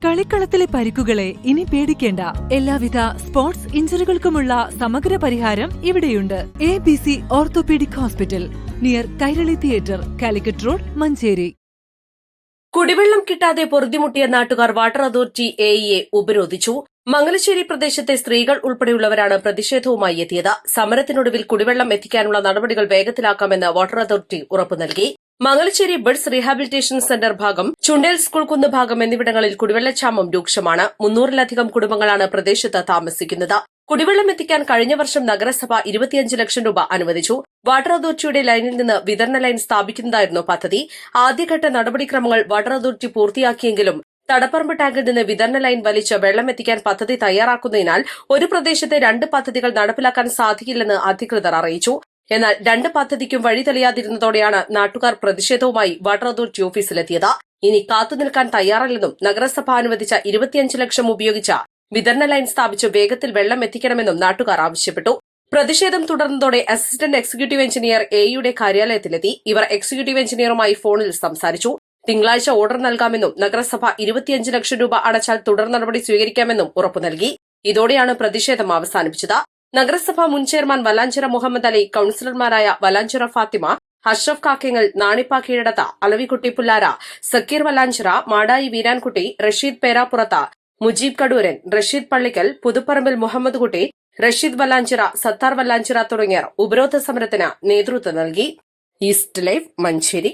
കളിക്കളത്തിലെ പരിക്കുകളെ ഇനി പേടിക്കേണ്ട. എല്ലാവിധ സ്പോർട്സ് ഇഞ്ചുറികൾക്കുമുള്ള സമഗ്ര പരിഹാരം ഇവിടെയുണ്ട്. ABC orthopaedic hospital, near Kairali theatre, Calicut road, Manjeri. കുടിവെള്ളം കിട്ടാതെ പൊറുതിമുട്ടിയ നാട്ടുകാർ വാട്ടർ അതോറിറ്റി എഇയെ ഉപരോധിച്ചു. മംഗലശ്ശേരി പ്രദേശത്തെ സ്ത്രീകൾ ഉൾപ്പെടെയുള്ളവരാണ് പ്രതിഷേധവുമായി എത്തിയത്. സമരത്തിനൊടുവിൽ കുടിവെള്ളം എത്തിക്കാനുള്ള നടപടികൾ വേഗത്തിലാക്കാമെന്ന് വാട്ടർ അതോറിറ്റി ഉറപ്പു നൽകി. മംഗലശ്ശേരി ബഡ്സ് റീഹാബിലിറ്റേഷൻ സെന്റർ ഭാഗം, ചുണ്ടേൽ സ്കൂൾ കുന്ന് ഭാഗം എന്നിവിടങ്ങളിൽ കുടിവെള്ളക്ഷാമം രൂക്ഷമാണ്. 300-ലധികം കുടുംബങ്ങളാണ് പ്രദേശത്ത് താമസിക്കുന്നത്. കുടിവെള്ളം എത്തിക്കാൻ കഴിഞ്ഞ വർഷം നഗരസഭ 25 ലക്ഷം രൂപ അനുവദിച്ചു. വാട്ടർ അതോറിറ്റിയുടെ ലൈനിൽ നിന്ന് വിതരണ ലൈൻ സ്ഥാപിക്കുന്നതായിരുന്നു പദ്ധതി. ആദ്യഘട്ട നടപടിക്രമങ്ങൾ വാട്ടർ അതോറിറ്റി പൂർത്തിയാക്കിയെങ്കിലും തടപ്പറമ്പ് ടാങ്കിൽ നിന്ന് വിതരണ ലൈൻ വലിച്ച് വെള്ളം എത്തിക്കാൻ പദ്ധതി തയ്യാറാക്കുന്നതിനാൽ ഒരു പ്രദേശത്തെ 2 പദ്ധതികൾ നടപ്പിലാക്കാൻ സാധിക്കില്ലെന്ന് അധികൃതർ അറിയിച്ചു. എന്നാൽ 2 പദ്ധതിക്കും വഴി തെളിയാതിരുന്നതോടെയാണ് നാട്ടുകാർ പ്രതിഷേധവുമായി വാട്ടർ അതോറിറ്റി ഓഫീസിലെത്തിയത്. ഇനി കാത്തുനിൽക്കാൻ തയ്യാറല്ലെന്നും നഗരസഭ അനുവദിച്ച 25 ലക്ഷം ഉപയോഗിച്ച വിതരണ ലൈൻ സ്ഥാപിച്ച് വേഗത്തിൽ വെള്ളം എത്തിക്കണമെന്നും നാട്ടുകാർ ആവശ്യപ്പെട്ടു. പ്രതിഷേധം തുടർന്നതോടെ അസിസ്റ്റന്റ് എക്സിക്യൂട്ടീവ് എഞ്ചിനീയർ എയുടെ കാര്യാലയത്തിലെത്തി. ഇവർ എക്സിക്യൂട്ടീവ് എഞ്ചിനീയറുമായി ഫോണിൽ സംസാരിച്ചു. തിങ്കളാഴ്ച ഓർഡർ നൽകാമെന്നും നഗരസഭ 25 ലക്ഷം രൂപ അടച്ചാൽ തുടർ നടപടി സ്വീകരിക്കാമെന്നും ഉറപ്പു നൽകി. ഇതോടെയാണ് പ്രതിഷേധം അവസാനിപ്പിച്ചത്. നഗരസഭ മുൻ ചെയർമാൻ വല്ലാഞ്ചിറ മുഹമ്മദ് അലി, കൌൺസിലർമാരായ വല്ലാഞ്ചിറ ഫാത്തിമ, അഷ്റഫ് കാക്കങ്ങൾ, നാണിപ്പ കീഴടത്ത, അലവിക്കുട്ടി പുല്ലാര, സക്കീർ വല്ലാഞ്ചിറ, മാടായി വീരാൻകുട്ടി, റഷീദ് പേരാപ്പുറത്ത്, മുജീബ് കടൂരൻ, റഷീദ് പള്ളിക്കൽ, പുതുപ്പറമ്പിൽ മുഹമ്മദ് കുട്ടി, റഷീദ് വല്ലാഞ്ചിറ, സത്താർ വല്ലാഞ്ചിറ തുടങ്ങിയവർ ഉപരോധ സമരത്തിന് നേതൃത്വം നൽകി. East live, Manjeri.